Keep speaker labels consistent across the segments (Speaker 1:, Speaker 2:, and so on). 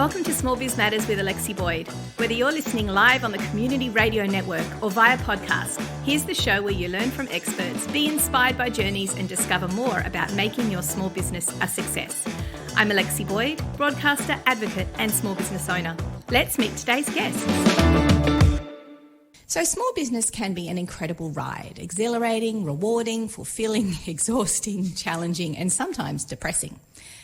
Speaker 1: Welcome to Small Biz Matters with Alexi Boyd. Whether you're listening live on the Community Radio Network or via podcast, here's the show where you learn from experts, be inspired by journeys and discover more about making your small business a success. I'm Alexi Boyd, broadcaster, advocate and small business owner. Let's meet today's guests. So small business can be an incredible ride, exhilarating, rewarding, fulfilling, exhausting, challenging and sometimes depressing.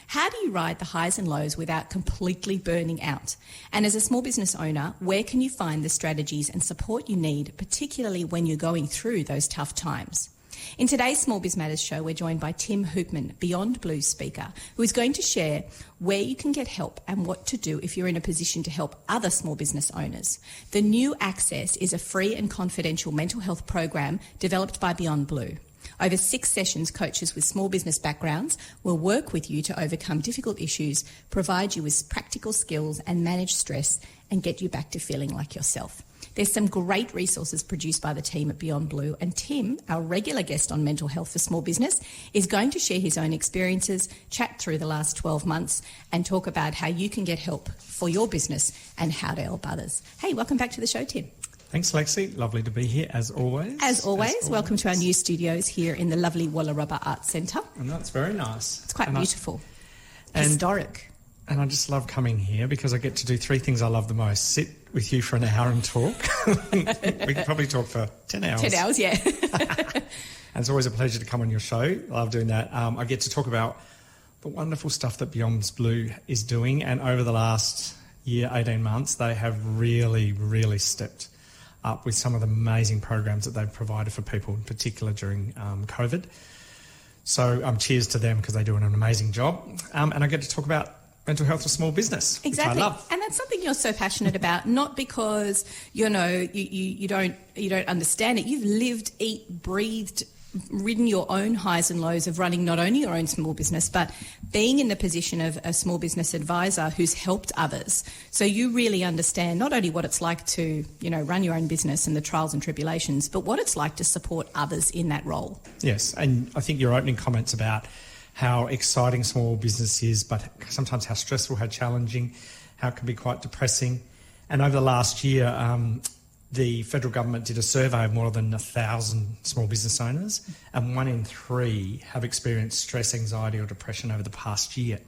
Speaker 1: How do you ride the highs and lows without completely burning out? And as a small business owner, where can you find the strategies and support you need, particularly when you're going through those tough times? In today's Small Biz Matters show, we're joined by Tim Hoopmann, Beyond Blue speaker, who is going to share where you can get help and what to do if you're in a position to help other small business owners. The NewAccess is a free and confidential mental health program developed by Beyond Blue. Over 6 sessions, coaches with small business backgrounds will work with you to overcome difficult issues, provide you with practical skills and manage stress and get you back to feeling like yourself. There's some great resources produced by the team at Beyond Blue, and Tim, our regular guest on mental health for small business, is going to share his own experiences, chat through the last 12 months and talk about how you can get help for your business and how to help others. Hey, welcome back to the show, Tim.
Speaker 2: Thanks, Lexi. Lovely to be here, as always.
Speaker 1: As always, welcome to our new studios here in the lovely Wallarubba Arts Centre.
Speaker 2: And that's very nice.
Speaker 1: It's quite beautiful. Historic.
Speaker 2: And I just love coming here because I get to do 3 things I love the most. Sit with you for an hour and talk. We could probably talk for 10 hours.
Speaker 1: 10 hours, yeah.
Speaker 2: And it's always a pleasure to come on your show. Love doing that. I get to talk about the wonderful stuff that Beyond Blue is doing. And over the last year, 18 months, they have really stepped up with some of the amazing programs that they've provided for people, in particular during COVID. So cheers to them because they do an amazing job. And I get to talk about mental health for small business,
Speaker 1: exactly.
Speaker 2: which I love.
Speaker 1: And that's something you're so passionate about, not because, you don't understand it. You've lived, eat, breathed, ridden your own highs and lows of running not only your own small business, but being in the position of a small business advisor who's helped others. So you really understand not only what it's like to, run your own business and the trials and tribulations, but what it's like to support others in that role.
Speaker 2: Yes, and I think your opening comments about how exciting small business is, but sometimes how stressful, how challenging, how it can be quite depressing. And over the last year, the federal government did a survey of more than 1,000 small business owners, and 1 in 3 have experienced stress, anxiety or depression over the past year.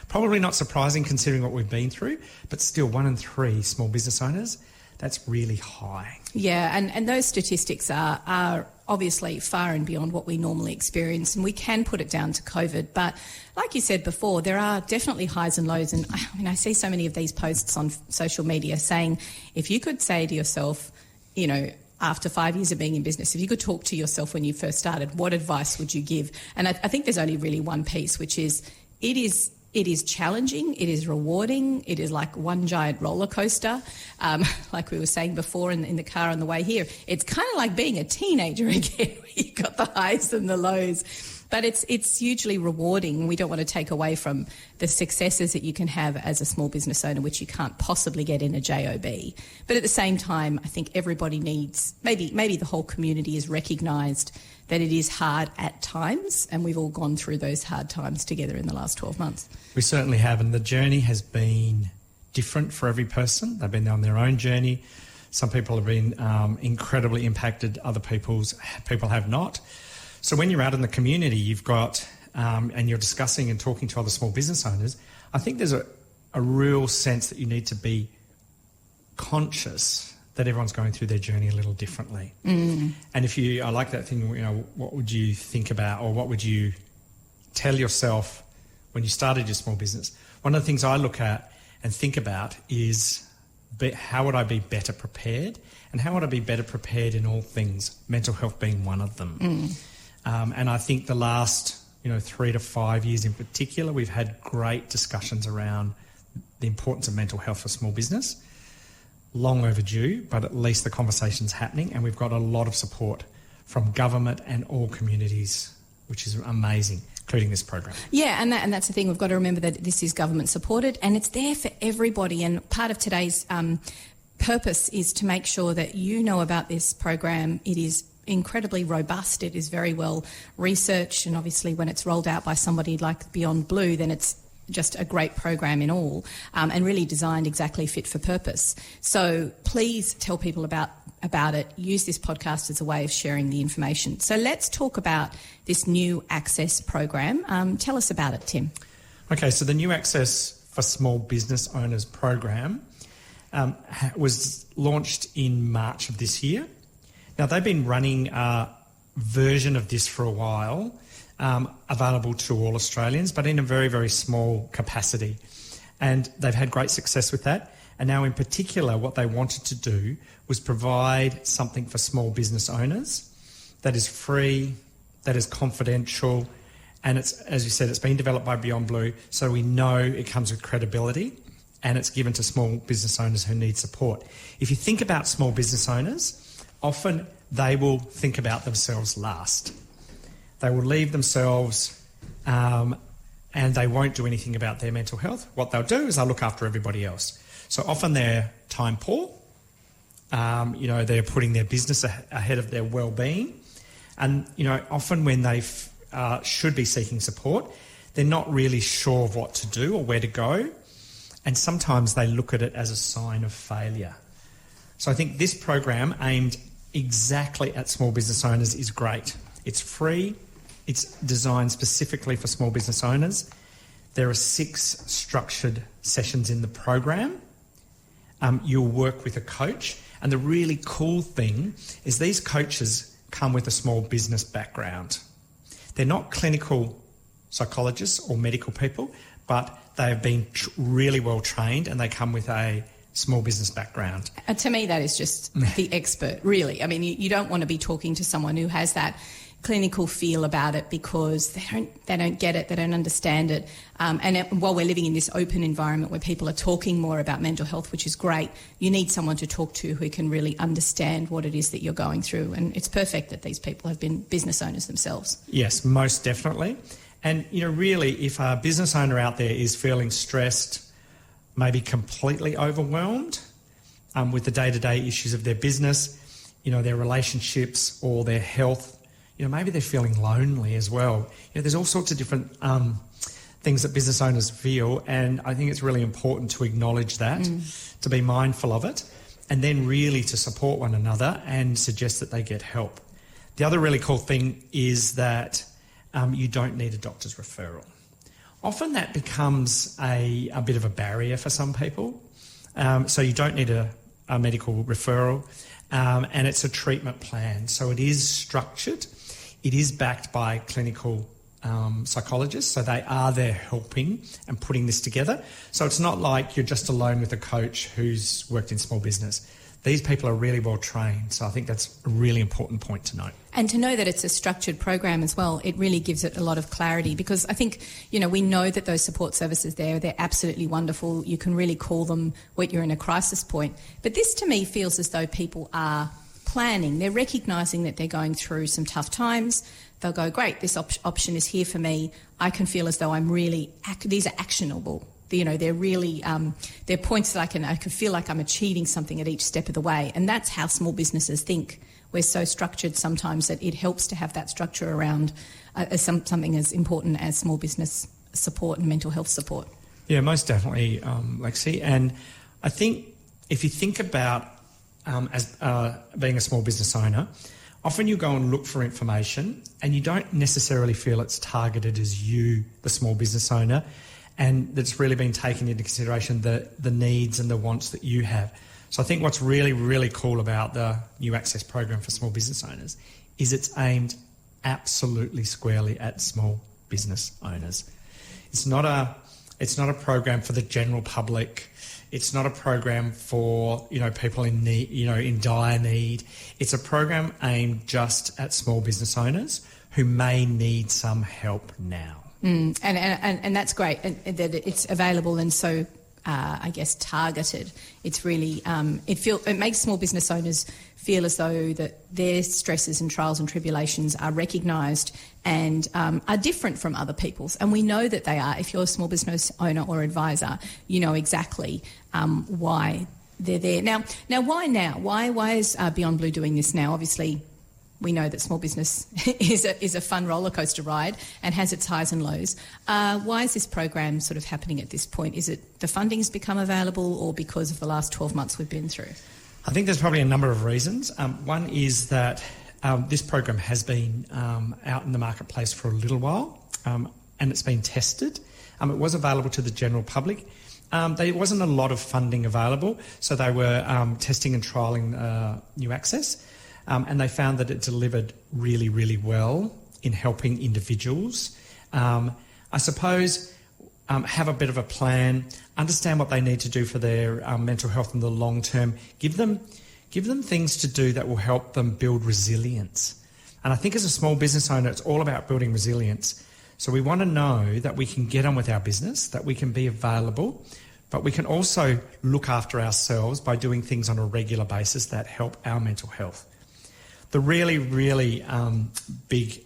Speaker 2: Probably not surprising considering what we've been through, but still 1 in 3 small business owners, that's really high.
Speaker 1: Yeah, and those statistics are obviously far and beyond what we normally experience, and we can put it down to COVID. But like you said before, there are definitely highs and lows. And I see so many of these posts on social media saying, if you could say to yourself, after 5 years of being in business, if you could talk to yourself when you first started, what advice would you give? And I think there's only really one piece, which is it is challenging, it is rewarding, it is like one giant roller coaster. Like we were saying before in the car on the way here, it's kind of like being a teenager again, where you've got the highs and the lows. But it's hugely rewarding. We don't want to take away from the successes that you can have as a small business owner, which you can't possibly get in a job. But at the same time, I think everybody needs, maybe the whole community has recognised that it is hard at times, and we've all gone through those hard times together in the last 12 months.
Speaker 2: We certainly have, and the journey has been different for every person. They've been on their own journey. Some people have been incredibly impacted, other people have not. So when you're out in the community, you've got, and you're discussing and talking to other small business owners, I think there's a real sense that you need to be conscious that everyone's going through their journey a little differently. And I like that thing, what would you think about, or what would you tell yourself when you started your small business? One of the things I look at and think about is how would I be better prepared, and how would I be better prepared in all things, mental health being one of them. And I think the last 3 to 5 years in particular, we've had great discussions around the importance of mental health for small business. Long overdue, but at least the conversation's happening, and we've got a lot of support from government and all communities, which is amazing, including this program.
Speaker 1: Yeah, and that's the thing. We've got to remember that this is government supported and it's there for everybody. And part of today's purpose is to make sure that you know about this program. It is incredibly robust. It is very well researched, and obviously when it's rolled out by somebody like Beyond Blue, then it's just a great program in all, and really designed exactly fit for purpose. So please tell people about it. Use this podcast as a way of sharing the information. So let's talk about this NewAccess program. Tell us about it, Tim.
Speaker 2: Okay, so the NewAccess for Small Business Owners program was launched in March of this year. Now, they've been running a version of this for a while, available to all Australians, but in a very, very small capacity. And they've had great success with that. And now in particular, what they wanted to do was provide something for small business owners that is free, that is confidential, and it's, as you said, it's been developed by Beyond Blue, so we know it comes with credibility, and it's given to small business owners who need support. If you think about small business owners, often they will think about themselves last. They will leave themselves and they won't do anything about their mental health. What they'll do is they'll look after everybody else. So often they're time poor. They're putting their business ahead of their well-being. And, often when they should be seeking support, they're not really sure of what to do or where to go. And sometimes they look at it as a sign of failure. So I think this program aimed exactly at small business owners is great. It's free. It's designed specifically for small business owners. There are 6 structured sessions in the program. You'll work with a coach. And the really cool thing is these coaches come with a small business background. They're not clinical psychologists or medical people, but they have been really well trained and they come with a small business background.
Speaker 1: To me, that is just the expert, really. I mean, you don't want to be talking to someone who has that clinical feel about it because they don't get it, they don't understand it. And while we're living in this open environment where people are talking more about mental health, which is great, you need someone to talk to who can really understand what it is that you're going through. And it's perfect that these people have been business owners themselves.
Speaker 2: Yes, most definitely. And, really, if a business owner out there is feeling stressed, maybe completely overwhelmed with the day-to-day issues of their business, their relationships or their health, maybe they're feeling lonely as well. There's all sorts of different things that business owners feel, and I think it's really important to acknowledge that, to be mindful of it, and then really to support one another and suggest that they get help. The other really cool thing is that you don't need a doctor's referral. Often that becomes a bit of a barrier for some people. So you don't need a medical referral, and it's a treatment plan. So it is structured. It is backed by clinical psychologists, so they are there helping and putting this together. So it's not like you're just alone with a coach who's worked in small business. These people are really well trained, so I think that's a really important point to note. And
Speaker 1: to know that it's a structured program as well, it really gives it a lot of clarity, because I think, we know that those support services they're absolutely wonderful. You can really call them when you're in a crisis point. But this to me feels as though people are planning. They're recognising that they're going through some tough times. They'll go, great, this option is here for me. I can feel as though I'm really, these are actionable. They're really, they're points that I can feel like I'm achieving something at each step of the way. And that's how small businesses think. We're so structured sometimes that it helps to have that structure around something as important as small business support and mental health support.
Speaker 2: Yeah, most definitely, Lexi. And I think if you think about as being a small business owner, often you go and look for information and you don't necessarily feel it's targeted as you, the small business owner, and that's really been taken into consideration the needs and the wants that you have. So I think what's really, really cool about the NewAccess program for small business owners is it's aimed absolutely squarely at small business owners. It's not a program for the general public. It's not a program for, people in need, in dire need. It's a program aimed just at small business owners who may need some help now.
Speaker 1: And that's great, and that it's available and so, targeted. It's really it makes small business owners feel as though that their stresses and trials and tribulations are recognised and are different from other people's, and we know that they are. If you're a small business owner or advisor, you know exactly why they're there. Now, why now? Why is Beyond Blue doing this now? Obviously, we know that small business is a fun roller coaster ride and has its highs and lows. Why is this program sort of happening at this point? Is it the funding's become available, or because of the last 12 months we've been through?
Speaker 2: I think there's probably a number of reasons. One is that this program has been out in the marketplace for a little while, and it's been tested. It was available to the general public. There wasn't a lot of funding available, so they were testing and trialling NewAccess. And they found that it delivered really, really well in helping individuals, I suppose, have a bit of a plan, understand what they need to do for their mental health in the long term, give them things to do that will help them build resilience. And I think as a small business owner, it's all about building resilience. So we want to know that we can get on with our business, that we can be available, but we can also look after ourselves by doing things on a regular basis that help our mental health. The really, really big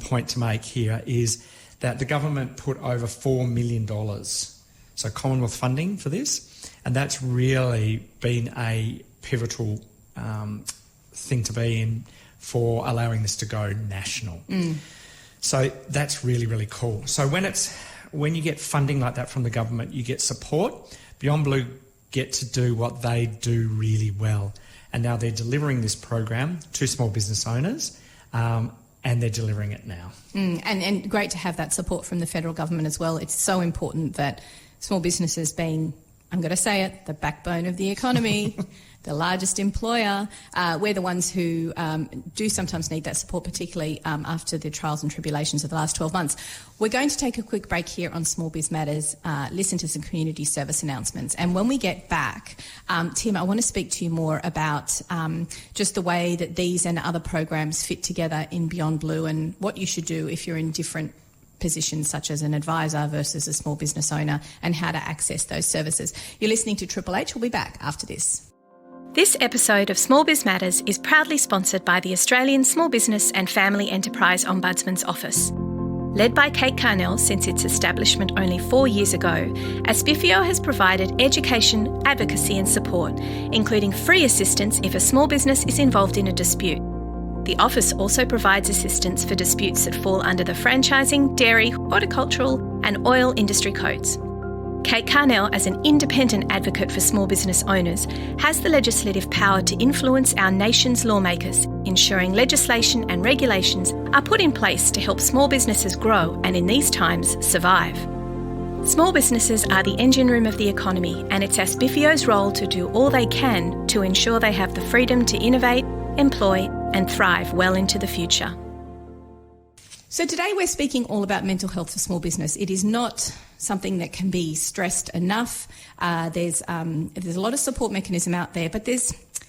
Speaker 2: point to make here is that the government put over $4 million, so Commonwealth funding for this, and that's really been a pivotal thing to be in for allowing this to go national. So that's really, really cool. So when you get funding like that from the government, you get support. Beyond Blue get to do what they do really well. And now they're delivering this program to small business owners, and they're delivering it now.
Speaker 1: And great to have that support from the federal government as well. It's so important that small businesses being, I'm going to say it, the backbone of the economy, the largest employer, we're the ones who do sometimes need that support, particularly after the trials and tribulations of the last 12 months. We're going to take a quick break here on Small Biz Matters, listen to some community service announcements. And when we get back, Tim, I want to speak to you more about just the way that these and other programs fit together in Beyond Blue and what you should do if you're in different positions such as an advisor versus a small business owner and how to access those services. You're listening to Triple H. We'll be back after this.
Speaker 3: This episode of Small Biz Matters is proudly sponsored by the Australian Small Business and Family Enterprise Ombudsman's Office. Led by Kate Carnell since its establishment only 4 years ago, Aspifio has provided education, advocacy and support, including free assistance if a small business is involved in a dispute. The office also provides assistance for disputes that fall under the franchising, dairy, horticultural and oil industry codes. Kate Carnell, as an independent advocate for small business owners, has the legislative power to influence our nation's lawmakers, ensuring legislation and regulations are put in place to help small businesses grow and, in these times, survive. Small businesses are the engine room of the economy, and it's Aspifio's role to do all they can to ensure they have the freedom to innovate, employ and thrive well into the future.
Speaker 1: So today we're speaking all about mental health for small business. It is not something that can be stressed enough. There's a lot of support mechanism out there, but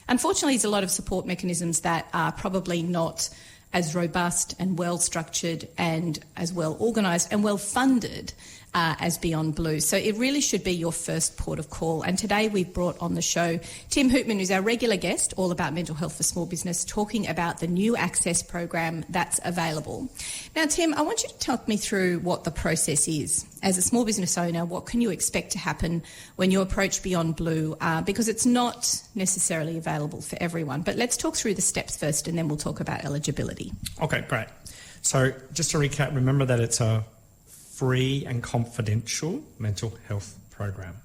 Speaker 1: unfortunately there's a lot of support mechanisms that are probably not as robust and well structured and as well organised and well funded as Beyond Blue. So it really should be your first port of call. And today we've brought on the show Tim Hoopmann, who's our regular guest, all about mental health for small business, talking about the NewAccess program that's available. Now, Tim, I want you to talk me through what the process is. As a small business owner, what can you expect to happen when you approach Beyond Blue? Because it's not necessarily available for everyone. But let's talk through the steps first and then we'll talk about eligibility.
Speaker 2: Okay, great. So just to recap, remember that it's a free and confidential mental health program.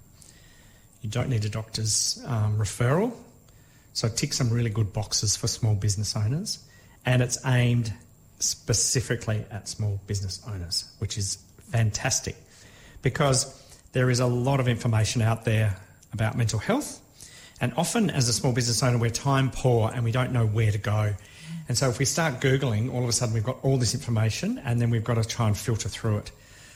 Speaker 2: You don't need a doctor's referral, so tick some really good boxes for small business owners, and it's aimed specifically at small business owners, which is fantastic because there is a lot of information out there about mental health, and often as a small business owner we're time poor and we don't know where to go. And so if we start Googling, all of a sudden we've got all this information and then we've got to try and filter through it.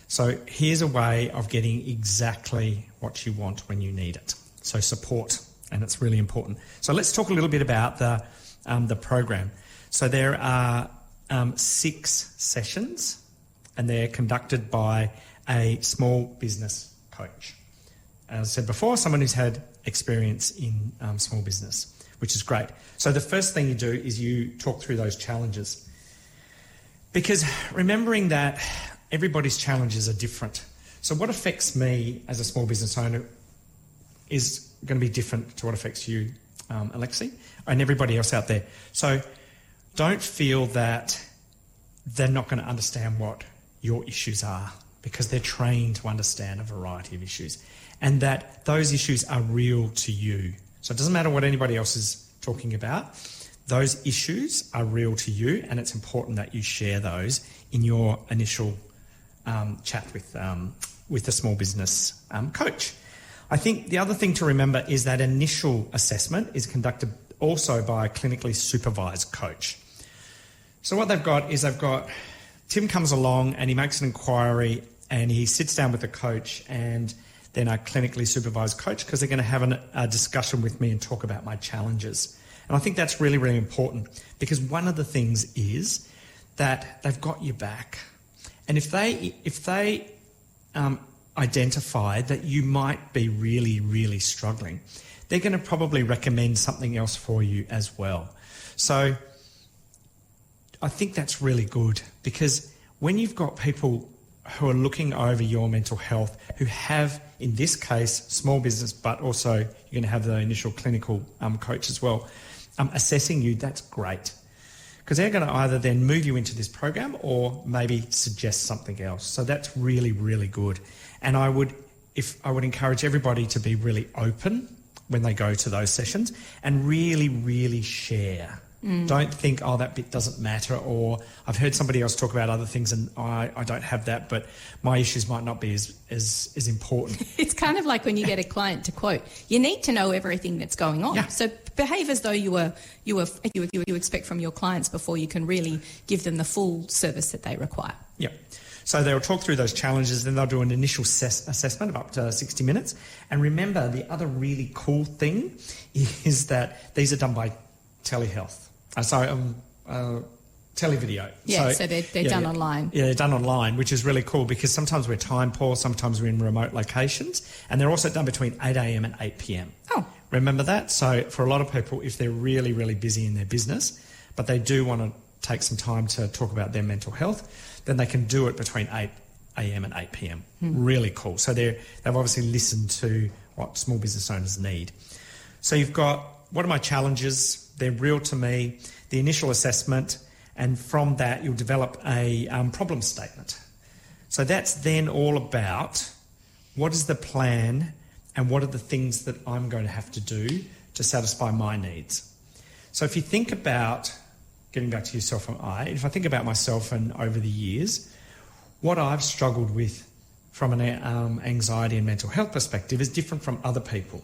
Speaker 2: So here's a way of getting exactly what you want when you need it. So support, and it's really important. So let's talk a little bit about the program. So there are 6 sessions, and they're conducted by a small business coach. As I said before, someone who's had experience in small business, which is great. So the first thing you do is you talk through those challenges. Because remembering that everybody's challenges are different. So what affects me as a small business owner is going to be different to what affects you, Alexi, and everybody else out there. So don't feel that they're not going to understand what your issues are, because they're trained to understand a variety of issues, and that those issues are real to you. So it doesn't matter what anybody else is talking about. Those issues are real to you, and it's important that you share those in your initial chat with the small business coach. I think the other thing to remember is that initial assessment is conducted also by a clinically supervised coach. So what they've got is Tim comes along and he makes an inquiry and he sits down with the coach and then a clinically supervised coach, because they're going to have a discussion with me and talk about my challenges. And I think that's really, really important, because one of the things is that they've got your back. And if they identify that you might be really, really struggling, they're going to probably recommend something else for you as well. So I think that's really good, because when you've got people who are looking over your mental health, who have, in this case, small business, but also you're going to have the initial clinical coach as well, assessing you, that's great. Because they're going to either then move you into this program or maybe suggest something else. So that's really, really good. And I would encourage everybody to be really open when they go to those sessions and really, really share. Don't think, oh, that bit doesn't matter, or I've heard somebody else talk about other things and I don't have that, but my issues might not be as important.
Speaker 1: It's kind of like when you get a client to quote, you need to know everything that's going on.
Speaker 2: Yeah.
Speaker 1: So behave as though you expect from your clients before you can really give them the full service that they require.
Speaker 2: Yeah. So they'll talk through those challenges, then they'll do an initial assessment of up to 60 minutes. And remember, the other really cool thing is that these are done by telehealth. Televideo.
Speaker 1: Yeah, so they're done online.
Speaker 2: Yeah, they're done online, which is really cool, because sometimes we're time poor, sometimes we're in remote locations, and they're also done between 8 a.m. and 8 p.m.
Speaker 1: Oh.
Speaker 2: Remember that? So for a lot of people, if they're really, really busy in their business, but they do want to take some time to talk about their mental health, then they can do it between 8 a.m. and 8 p.m. Really cool. So they've obviously listened to what small business owners need. So you've got, what are my challenges? They're real to me, the initial assessment, and from that you'll develop a problem statement. So that's then all about what is the plan and what are the things that I'm going to have to do to satisfy my needs. So if you think about, getting back to yourself and if I think about myself and over the years, what I've struggled with from an anxiety and mental health perspective is different from other people.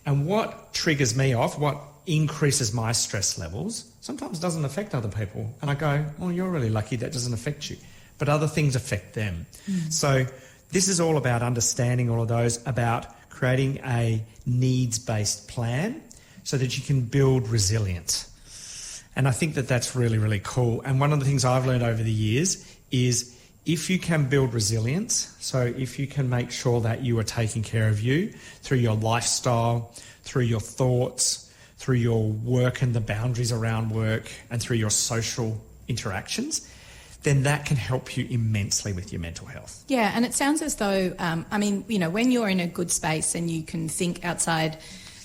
Speaker 2: And what triggers me off, what increases my stress levels, sometimes doesn't affect other people. And I go, oh, you're really lucky that doesn't affect you. But other things affect them. So this is all about understanding all of those, about creating a needs-based plan so that you can build resilience. And I think that that's really, really cool. And one of the things I've learned over the years is if you can build resilience, so if you can make sure that you are taking care of you through your lifestyle, through your thoughts, through your work and the boundaries around work, and through your social interactions, then that can help you immensely with your mental health.
Speaker 1: Yeah, and it sounds as though, when you're in a good space and you can think outside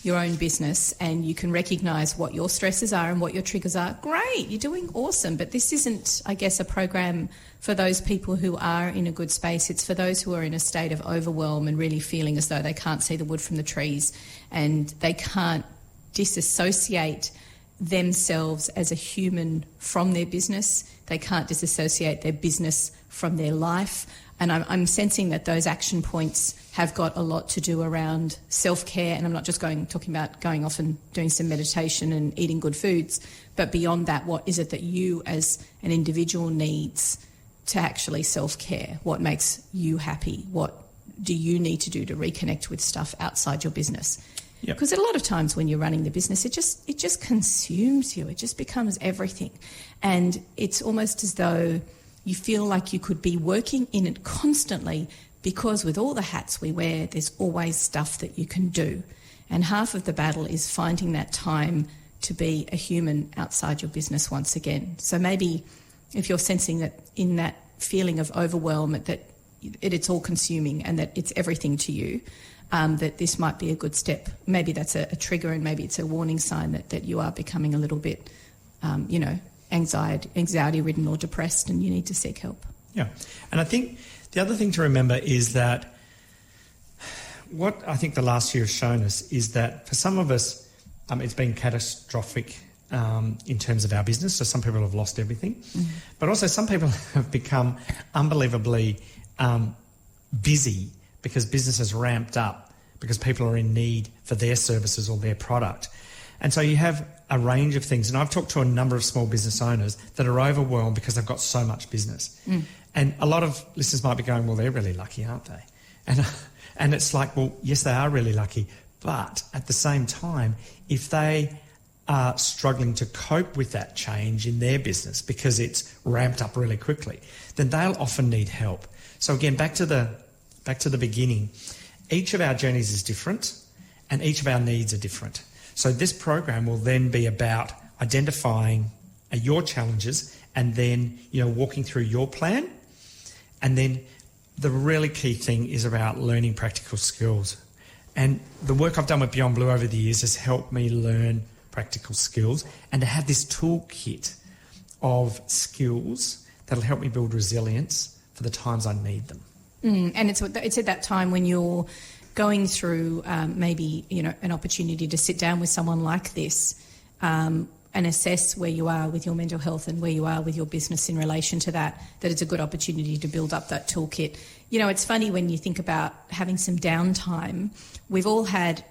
Speaker 1: your own business and you can recognise what your stresses are and what your triggers are, great, you're doing awesome. But this isn't, I guess, a program for those people who are in a good space. It's for those who are in a state of overwhelm and really feeling as though they can't see the wood from the trees and they can't disassociate themselves as a human from their business. They can't disassociate their business from their life. And I'm sensing that those action points have got a lot to do around self-care. And I'm not just talking about going off and doing some meditation and eating good foods, but beyond that, what is it that you as an individual needs to actually self-care? What makes you happy? What do you need to do to reconnect with stuff outside your business? Because a lot of times when you're running the business, it just consumes you. It just becomes everything. And it's almost as though you feel like you could be working in it constantly, because with all the hats we wear, there's always stuff that you can do. And half of the battle is finding that time to be a human outside your business once again. So maybe if you're sensing that in that feeling of overwhelm, that it's all consuming and that it's everything to you, that this might be a good step. Maybe that's a trigger, and maybe it's a warning sign that you are becoming a little bit, anxiety-ridden or depressed, and you need to seek help.
Speaker 2: Yeah. And I think the other thing to remember is that what I think the last year has shown us is that for some of us, it's been catastrophic in terms of our business. So some people have lost everything. But also some people have become unbelievably busy because business has ramped up, because people are in need for their services or their product. And so you have a range of things. And I've talked to a number of small business owners that are overwhelmed because they've got so much business. And a lot of listeners might be going, well, they're really lucky, aren't they? And it's like, well, yes, they are really lucky. But at the same time, if they are struggling to cope with that change in their business because it's ramped up really quickly, then they'll often need help. So again, back to the beginning, each of our journeys is different and each of our needs are different. So this program will then be about identifying your challenges and then, walking through your plan. And then the really key thing is about learning practical skills. And the work I've done with Beyond Blue over the years has helped me learn practical skills and to have this toolkit of skills that'll help me build resilience for the times I need them.
Speaker 1: And it's at that time when you're going through maybe, an opportunity to sit down with someone like this and assess where you are with your mental health and where you are with your business in relation to that it's a good opportunity to build up that toolkit. It's funny when you think about having some downtime. We've all had,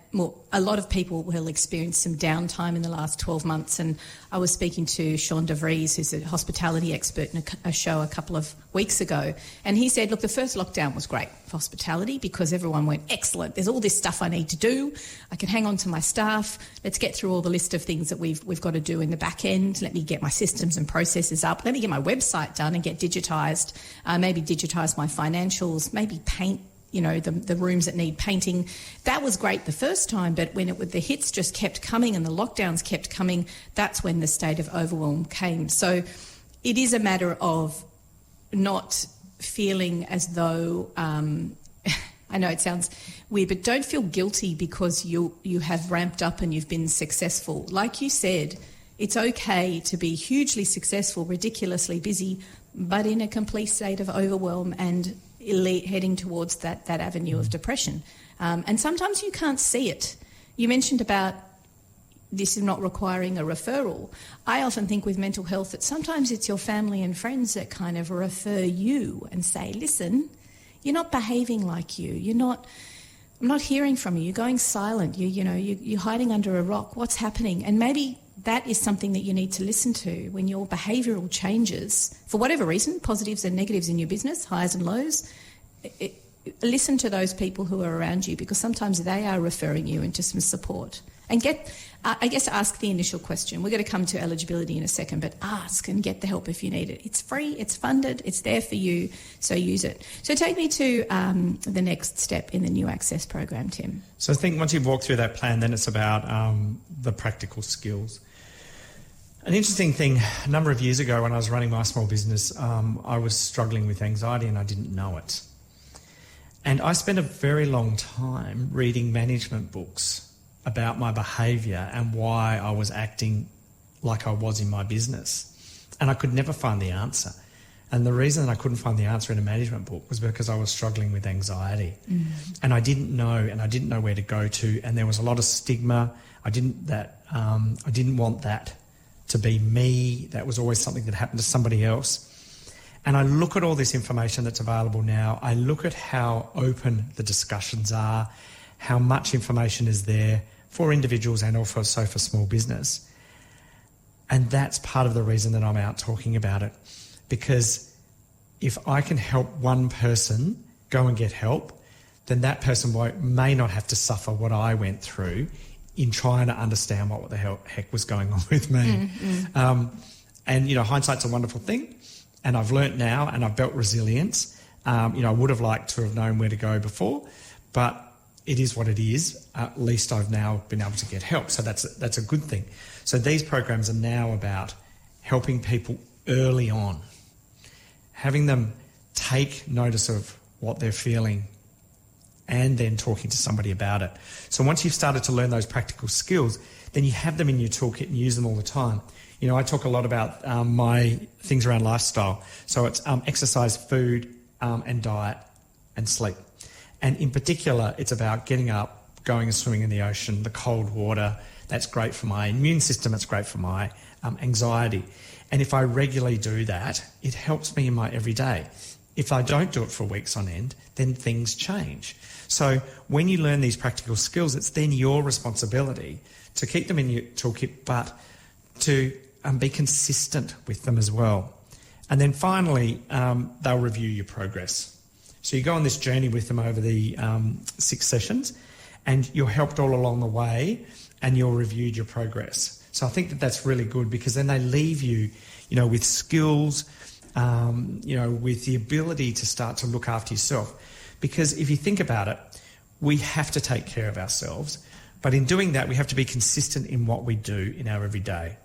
Speaker 1: a lot of people will experience some downtime in the last 12 months. And I was speaking to Sean DeVries, who's a hospitality expert, in a show a couple of weeks ago. And he said, look, the first lockdown was great for hospitality because everyone went, excellent, there's all this stuff I need to do. I can hang on to my staff. Let's get through all the list of things that we've got to do in the back end. Let me get my systems and processes up. Let me get my website done and get digitised. Maybe digitise my financials, maybe paint the rooms that need painting. That was great the first time, but when the hits just kept coming and the lockdowns kept coming, that's when the state of overwhelm came. So it is a matter of not feeling as though, I know it sounds weird, but don't feel guilty because you have ramped up and you've been successful. Like you said, it's okay to be hugely successful, ridiculously busy, but in a complete state of overwhelm and heading towards that avenue of depression. And sometimes you can't see it. You mentioned about this not requiring a referral. I often think with mental health that sometimes it's your family and friends that kind of refer you and say, listen, you're not behaving like I'm not hearing from you. You're going silent. You're hiding under a rock. What's happening? And maybe that is something that you need to listen to when your behavioural changes, for whatever reason, positives and negatives in your business, highs and lows. Listen to those people who are around you because sometimes they are referring you into some support. And ask the initial question. We're going to come to eligibility in a second, but ask and get the help if you need it. It's free, it's funded, it's there for you, so use it. So take me to the next step in the NewAccess program, Tim.
Speaker 2: So I think once you've walked through that plan, then it's about the practical skills. An interesting thing, a number of years ago when I was running my small business, I was struggling with anxiety and I didn't know it. And I spent a very long time reading management books about my behaviour and why I was acting like I was in my business. And I could never find the answer. And the reason I couldn't find the answer in a management book was because I was struggling with anxiety. And I didn't know where to go to. And there was a lot of stigma. I didn't want that to be me. That was always something that happened to somebody else. And I look at all this information that's available now. I look at how open the discussions are, how much information is there for individuals and also for small business. And that's part of the reason that I'm out talking about it. Because if I can help one person go and get help, then that person may not have to suffer what I went through in trying to understand what the heck was going on with me. And, hindsight's a wonderful thing. And I've learnt now and I've built resilience. I would have liked to have known where to go before, but it is what it is. At least I've now been able to get help. So that's a good thing. So these programs are now about helping people early on, having them take notice of what they're feeling and then talking to somebody about it. So once you've started to learn those practical skills, then you have them in your toolkit and use them all the time. You know, I talk a lot about my things around lifestyle. So it's exercise, food, and diet and sleep. And in particular, it's about getting up, going and swimming in the ocean, the cold water. That's great for my immune system. It's great for my anxiety. And if I regularly do that, it helps me in my everyday. If I don't do it for weeks on end, then things change. So when you learn these practical skills, it's then your responsibility to keep them in your toolkit, but to be consistent with them as well. And then finally, they'll review your progress. So you go on this journey with them over the 6 sessions, and you're helped all along the way, and you're reviewed your progress. So I think that that's really good, because then they leave you, you know, with skills, you know, with the ability to start to look after yourself. Because if you think about it, we have to take care of ourselves. But in doing that, we have to be consistent in what we do in our everyday.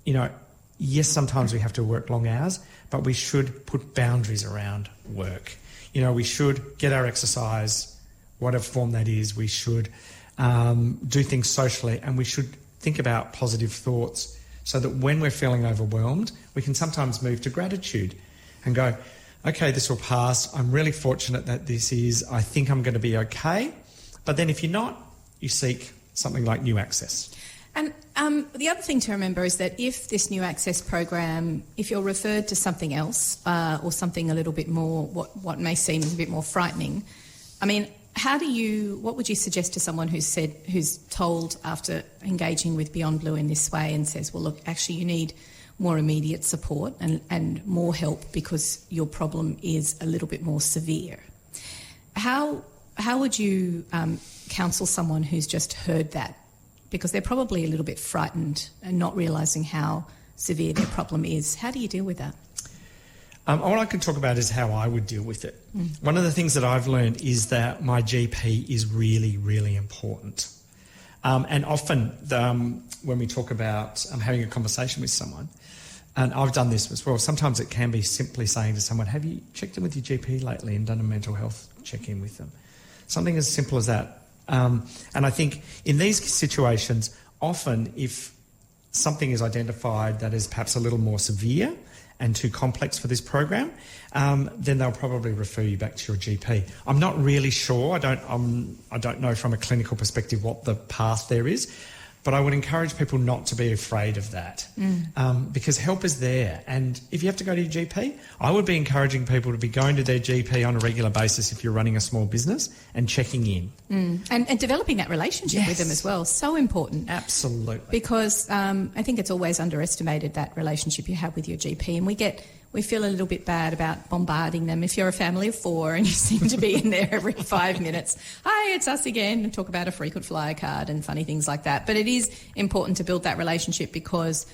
Speaker 2: You know, yes, sometimes we have to work long hours, but we should put boundaries around work. You know, we should get our exercise, whatever form that is. We should do things socially, and we should think about positive thoughts, so that when we're feeling overwhelmed, we can sometimes move to gratitude and go, okay, this will pass. I'm really fortunate that this is. I think I'm going to be okay. But then if you're not, you seek something like NewAccess.
Speaker 1: And the other thing to remember is that if this NewAccess program, if you're referred to something else or something a little bit more, what may seem as a bit more frightening, I mean, what would you suggest to someone who's told after engaging with Beyond Blue in this way and says, well, look, actually you need more immediate support and more help because your problem is a little bit more severe. How would you counsel someone who's just heard that? Because they're probably a little bit frightened and not realising how severe their problem is. How do you deal with that?
Speaker 2: All I can talk about is how I would deal with it. One of the things that I've learned is that my GP is really, really important. And often when we talk about having a conversation with someone, and I've done this as well, sometimes it can be simply saying to someone, have you checked in with your GP lately and done a mental health check-in with them? Something as simple as that. And I think in these situations, often if something is identified that is perhaps a little more severe and too complex for this program, then they'll probably refer you back to your GP. I'm not really sure. I don't know from a clinical perspective what the path there is, but I would encourage people not to be afraid of that because help is there. And if you have to go to your GP, I would be encouraging people to be going to their GP on a regular basis if you're running a small business and checking in.
Speaker 1: And developing that relationship with them as well. So important.
Speaker 2: Absolutely.
Speaker 1: Because I think it's always underestimated, that relationship you have with your GP. And we feel a little bit bad about bombarding them. If you're a family of 4 and you seem to be in there every 5 minutes, hi, it's us again, and talk about a frequent flyer card and funny things like that. But it is important to build that relationship because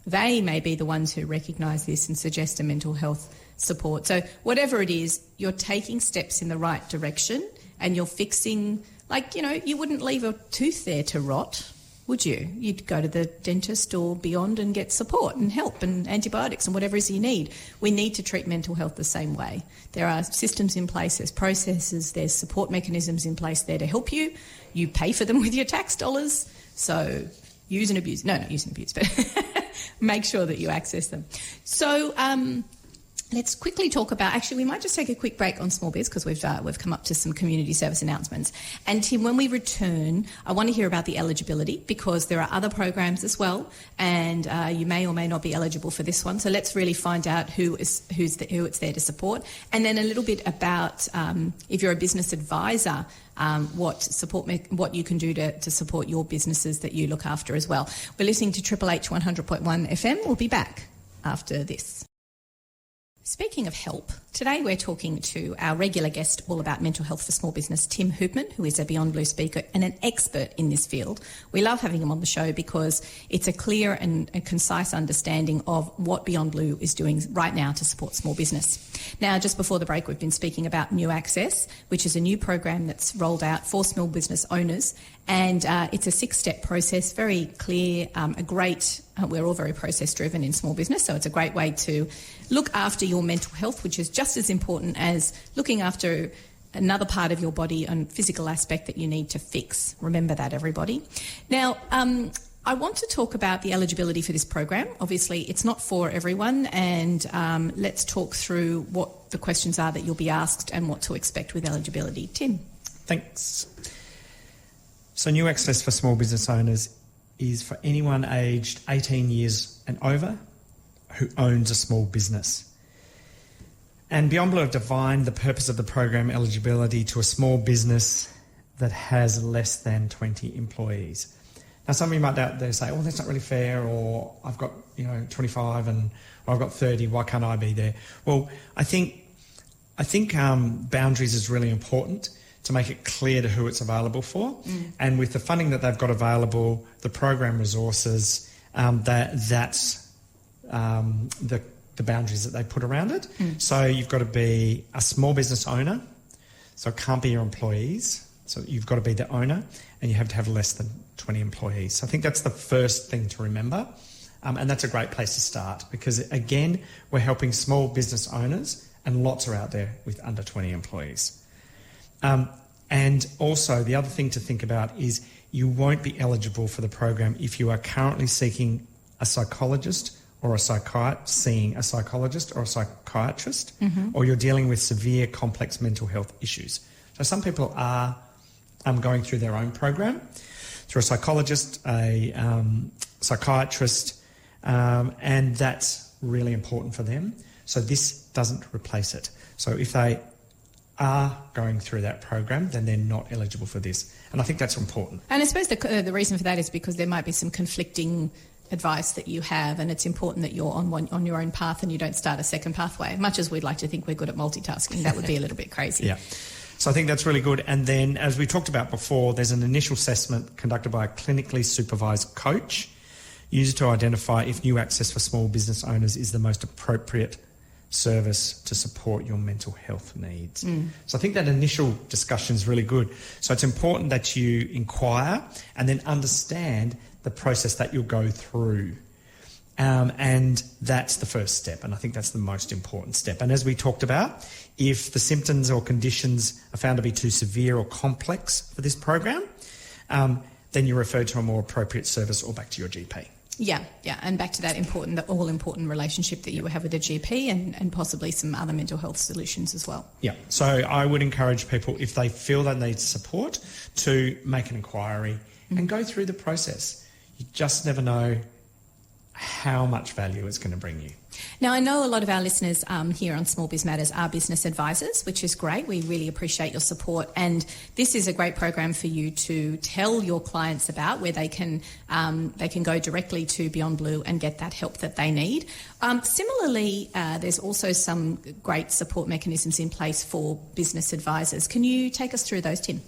Speaker 1: they may be the ones who recognise this and suggest a mental health support. So whatever it is, you're taking steps in the right direction and you're fixing, like, you know, you wouldn't leave a tooth there to rot, would you? You'd go to the dentist or beyond and get support and help and antibiotics and whatever it is you need. We need to treat mental health the same way. There are systems in place, there's processes, there's support mechanisms in place there to help you. You pay for them with your tax dollars. So use and abuse. No, not use and abuse, but make sure that you access them. So let's quickly talk about, actually, we might just take a quick break on Small Biz because we've come up to some community service announcements. And Tim, when we return, I want to hear about the eligibility because there are other programs as well, and you may or may not be eligible for this one. So let's really find out who it's there to support, and then a little bit about if you're a business advisor, what you can do to support your businesses that you look after as well. We're listening to Triple H 100.1 FM. We'll be back after this. Speaking of help, today we're talking to our regular guest all about mental health for small business, Tim Hoopmann, who is a Beyond Blue speaker and an expert in this field. We love having him on the show because it's a clear and a concise understanding of what Beyond Blue is doing right now to support small business. Now, just before the break, we've been speaking about NewAccess, which is a new program that's rolled out for small business owners. And it's a 6-step process, very clear, we're all very process-driven in small business, so it's a great way to look after your mental health, which is just as important as looking after another part of your body and physical aspect that you need to fix. Remember that, everybody. Now, I want to talk about the eligibility for this program. Obviously, it's not for everyone, and let's talk through what the questions are that you'll be asked and what to expect with eligibility. Tim.
Speaker 2: Thanks. So NewAccess for small business owners is for anyone aged 18 years and over who owns a small business. And Beyond Blue have defined the purpose of the program eligibility to a small business that has less than 20 employees. Now, some of you might out there say, oh, that's not really fair, or I've got 25 and or I've got 30, why can't I be there? Well, I think boundaries is really important to make it clear to who it's available for. And with the funding that they've got available, the program resources, that's the boundaries that they put around it. So you've got to be a small business owner, so it can't be your employees. So you've got to be the owner, and you have to have less than 20 employees. So I think that's the first thing to remember. And that's a great place to start because, again, we're helping small business owners, and lots are out there with under 20 employees. And also, the other thing to think about is you won't be eligible for the program if you are currently seeking a psychologist or seeing a psychologist or a psychiatrist, or you're dealing with severe, complex mental health issues. So some people are going through their own program, through a psychologist, a psychiatrist, and that's really important for them. So this doesn't replace it. So if they are going through that program, then they're not eligible for this. And I think that's important.
Speaker 1: And I suppose the reason for that is because there might be some conflicting advice that you have, and it's important that you're on your own path and you don't start a second pathway. Much as we'd like to think we're good at multitasking, that would be a little bit crazy.
Speaker 2: Yeah. So I think that's really good. And then, as we talked about before, there's an initial assessment conducted by a clinically supervised coach used to identify if NewAccess for small business owners is the most appropriate service to support your mental health needs. So I think that initial discussion is really good. So it's important that you inquire and then understand the process that you'll go through. And that's the first step, and I think that's the most important step. And as we talked about, if the symptoms or conditions are found to be too severe or complex for this program, then you're referred to a more appropriate service or back to your GP.
Speaker 1: Yeah, and back to that all-important relationship that you have with a GP and possibly some other mental health solutions as well.
Speaker 2: Yeah, so I would encourage people, if they feel they need support, to make an inquiry and go through the process. You just never know how much value it's going to bring you.
Speaker 1: Now, I know a lot of our listeners here on Small Biz Matters are business advisors, which is great. We really appreciate your support, and this is a great program for you to tell your clients about, where they can go directly to Beyond Blue and get that help that they need. Similarly, there's also some great support mechanisms in place for business advisors. Can you take us through those, Tim?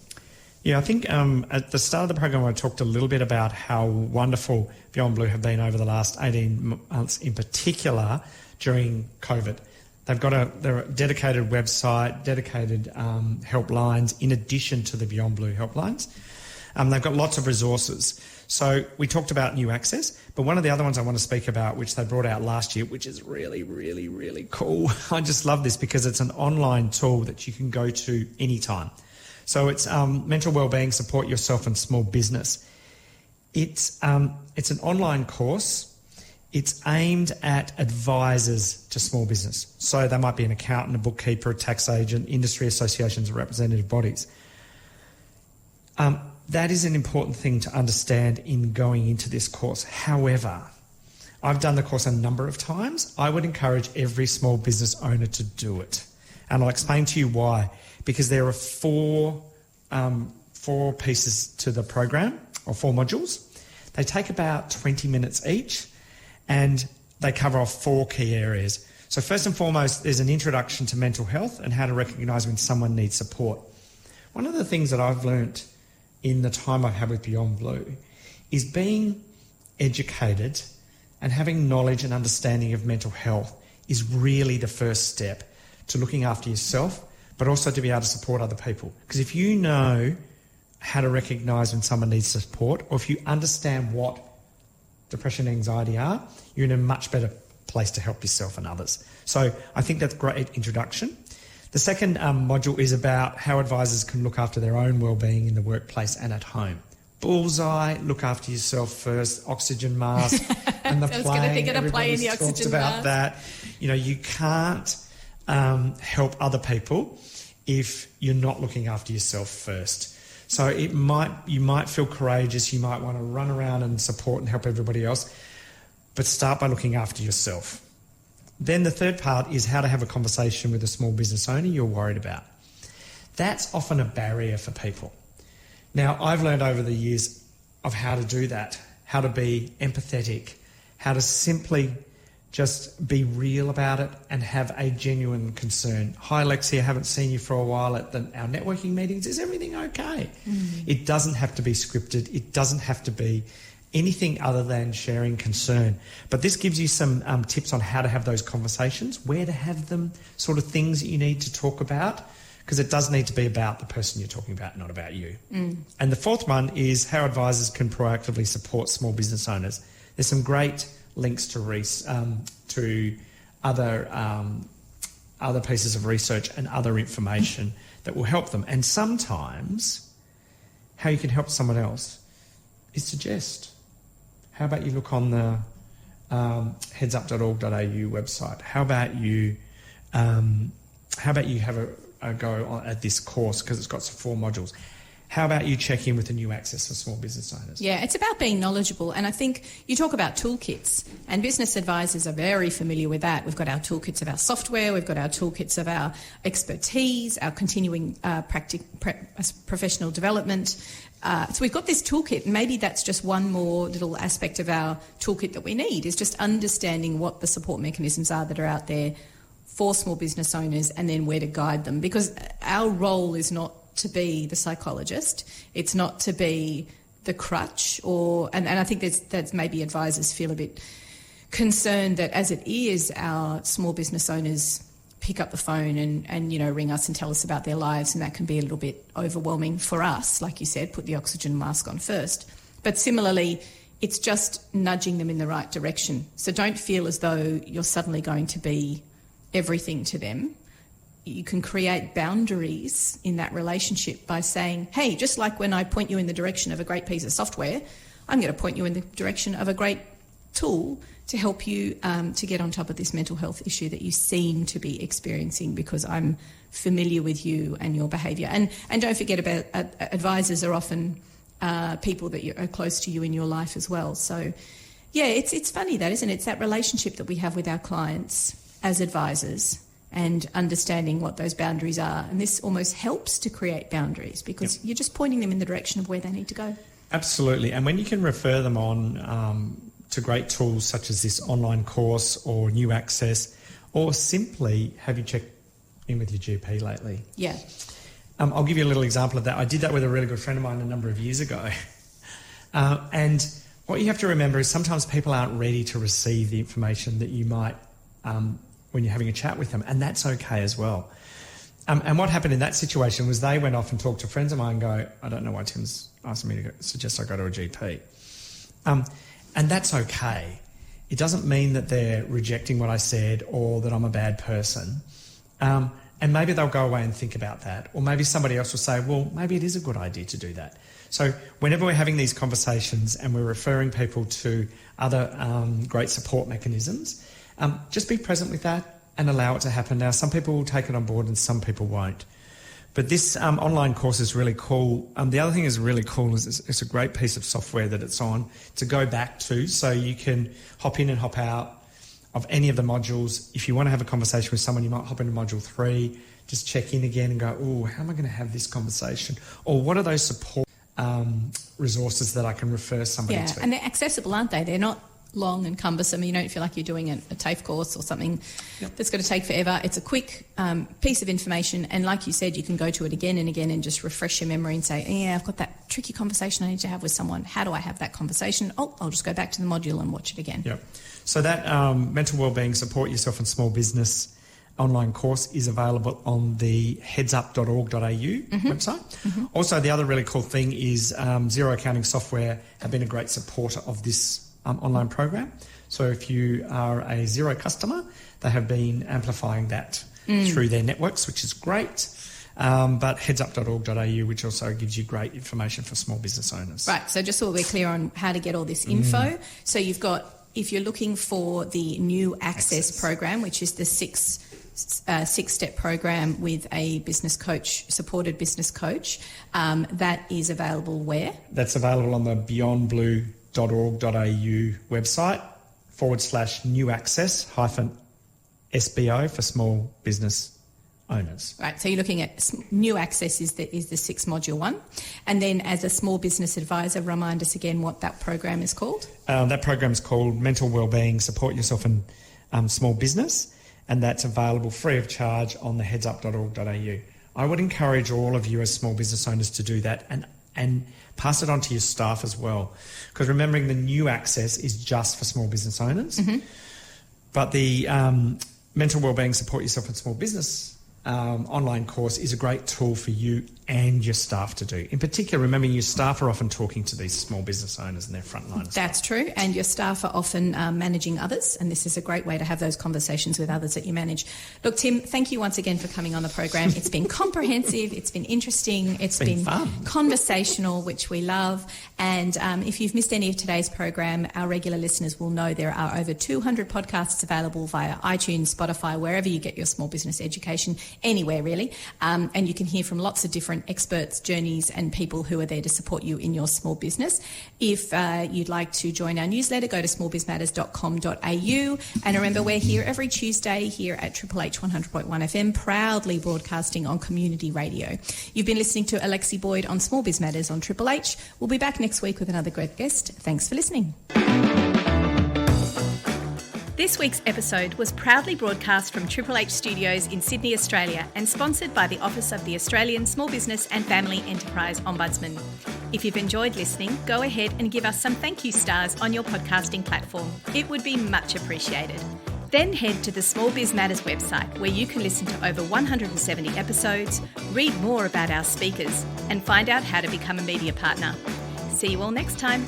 Speaker 2: Yeah, I think at the start of the program I talked a little bit about how wonderful Beyond Blue have been over the last 18 months, in particular during COVID. They've got a dedicated website, dedicated helplines in addition to the Beyond Blue helplines. They've got lots of resources. So we talked about NewAccess, but one of the other ones I want to speak about, which they brought out last year, which is really, really, really cool. I just love this because it's an online tool that you can go to anytime. So it's mental wellbeing, support yourself and small business. It's an online course. It's aimed at advisors to small business. So they might be an accountant, a bookkeeper, a tax agent, industry associations, or representative bodies. That is an important thing to understand in going into this course. However, I've done the course a number of times. I would encourage every small business owner to do it. And I'll explain to you why. Because there are four pieces to the program, or 4 modules. They take about 20 minutes each, and they cover off 4 key areas. So first and foremost, there's an introduction to mental health and how to recognise when someone needs support. One of the things that I've learnt in the time I've had with Beyond Blue is being educated and having knowledge and understanding of mental health is really the first step to looking after yourself, but also to be able to support other people. Because if you know how to recognise when someone needs support, or if you understand what depression and anxiety are, you're in a much better place to help yourself and others. So I think that's a great introduction. The The second module is about how advisors can look after their own wellbeing in the workplace and at home. Bullseye, look after yourself first, oxygen mask, and the
Speaker 1: I was going to think of a play in the
Speaker 2: talks
Speaker 1: oxygen
Speaker 2: about
Speaker 1: mask.
Speaker 2: that. You know, you can't help other people if you're not looking after yourself first. So you might feel courageous, you might want to run around and support and help everybody else, but start by looking after yourself. Then the third part is how to have a conversation with a small business owner you're worried about. That's often a barrier for people. Now, I've learned over the years of how to do that, how to be empathetic, how to simply just be real about it and have a genuine concern. Hi, Alexi, I haven't seen you for a while at our networking meetings. Is everything okay? It doesn't have to be scripted. It doesn't have to be anything other than sharing concern. But this gives you some tips on how to have those conversations, where to have them, sort of things that you need to talk about, because it does need to be about the person you're talking about, not about you. And the fourth one is how advisors can proactively support small business owners. There's some great links to other pieces of research and other information that will help them. And sometimes how you can help someone else is suggest. How about you look on the headsup.org.au website? How about you have a go at this course, because it's got 4 modules? How about you check in with the NewAccess for small business owners?
Speaker 1: Yeah, it's about being knowledgeable. And I think you talk about toolkits, and business advisors are very familiar with that. We've got our toolkits of our software, we've got our toolkits of our expertise, our continuing professional development. So we've got this toolkit, and maybe that's just one more little aspect of our toolkit that we need, is just understanding what the support mechanisms are that are out there for small business owners, and then where to guide them. Because our role is not to be the psychologist, it's not to be the crutch, and I think that's maybe advisors feel a bit concerned that as it is, our small business owners pick up the phone and ring us and tell us about their lives, and that can be a little bit overwhelming for us. Like you said, put the oxygen mask on first. But similarly, it's just nudging them in the right direction. So don't feel as though you're suddenly going to be everything to them. You can create boundaries in that relationship by saying, hey, just like when I point you in the direction of a great piece of software, I'm going to point you in the direction of a great tool to help you to get on top of this mental health issue that you seem to be experiencing, because I'm familiar with you and your behaviour. And don't forget about advisors are often people that are close to you in your life as well. So, yeah, it's funny that, isn't it? It's that relationship that we have with our clients as advisors, and understanding what those boundaries are. And this almost helps to create boundaries, because you're just pointing them in the direction of where they need to go.
Speaker 2: Absolutely. And when you can refer them on to great tools such as this online course or NewAccess, or simply have you checked in with your GP lately?
Speaker 1: Yeah.
Speaker 2: I'll give you a little example of that. I did that with a really good friend of mine a number of years ago. And what you have to remember is sometimes people aren't ready to receive the information that you might when you're having a chat with them, and that's okay as well. And what happened in that situation was they went off and talked to friends of mine and go, I don't know why Tim's asking me to suggest I go to a GP. And that's okay. It doesn't mean that they're rejecting what I said or that I'm a bad person. And maybe they'll go away and think about that. Or maybe somebody else will say, well, maybe it is a good idea to do that. So whenever we're having these conversations and we're referring people to other great support mechanisms, just be present with that and allow it to happen. Now, some people will take it on board and some people won't. But this online course is really cool. The other thing is really cool is it's a great piece of software that it's on to go back to, so you can hop in and hop out of any of the modules. If you want to have a conversation with someone, you might hop into module 3, just check in again and go, oh, how am I going to have this conversation? Or what are those support resources that I can refer somebody to? Yeah,
Speaker 1: and they're accessible, aren't they? They're not long and cumbersome. You don't feel like you're doing a TAFE course or something that's going to take forever. It's a quick piece of information, and like you said, you can go to it again and again and just refresh your memory and say, yeah, I've got that tricky conversation I need to have with someone. How do I have that conversation? Oh, I'll just go back to the module and watch it again.
Speaker 2: Yep. So that mental wellbeing support yourself and small business online course is available on the headsup.org.au website. Also, the other really cool thing is Xero Accounting Software have been a great supporter of this online program. So if you are a Xero customer, they have been amplifying that through their networks, which is great. But headsup.org.au, which also gives you great information for small business owners.
Speaker 1: Right, so just so we're clear on how to get all this info. So you've got, if you're looking for the NewAccess program, which is the six-step program with a business coach, supported business coach, that is available where?
Speaker 2: That's available on the beyondblue.org.au website /NewAccess-SBO for small business owners.
Speaker 1: Right, so you're looking at NewAccess is the 6-module one. And then as a small business advisor, remind us again what that program is called.
Speaker 2: That program is called Mental Wellbeing, Support Yourself in Small Business, and that's available free of charge on the headsup.org.au. I would encourage all of you as small business owners to do that and pass it on to your staff as well. Because remembering the NewAccess is just for small business owners, but the Mental Wellbeing, Support Yourself in Small Business online course is a great tool for you and your staff to do. In particular, remembering your staff are often talking to these small business owners and their frontline.
Speaker 1: That's true, and your staff are often managing others, and this is a great way to have those conversations with others that you manage. Look, Tim, thank you once again for coming on the program. It's been comprehensive, it's been interesting, it's been
Speaker 2: fun,
Speaker 1: conversational, which we love. And if you've missed any of today's program, our regular listeners will know there are over 200 podcasts available via iTunes, Spotify, wherever you get your small business education, anywhere really. And you can hear from lots of different experts, journeys and people who are there to support you in your small business. If you'd like to join our newsletter, go to smallbizmatters.com.au. And remember, we're here every Tuesday here at Triple H 100.1 FM, proudly broadcasting on community radio. You've been listening to Alexi Boyd on Small Biz Matters on Triple H. We'll be back next week with another great guest. Thanks for listening.
Speaker 3: This week's episode was proudly broadcast from Triple H Studios in Sydney, Australia, and sponsored by the Office of the Australian Small Business and Family Enterprise Ombudsman. If you've enjoyed listening, go ahead and give us some thank you stars on your podcasting platform. It would be much appreciated. Then head to the Small Biz Matters website, where you can listen to over 170 episodes, read more about our speakers, and find out how to become a media partner. See you all next time.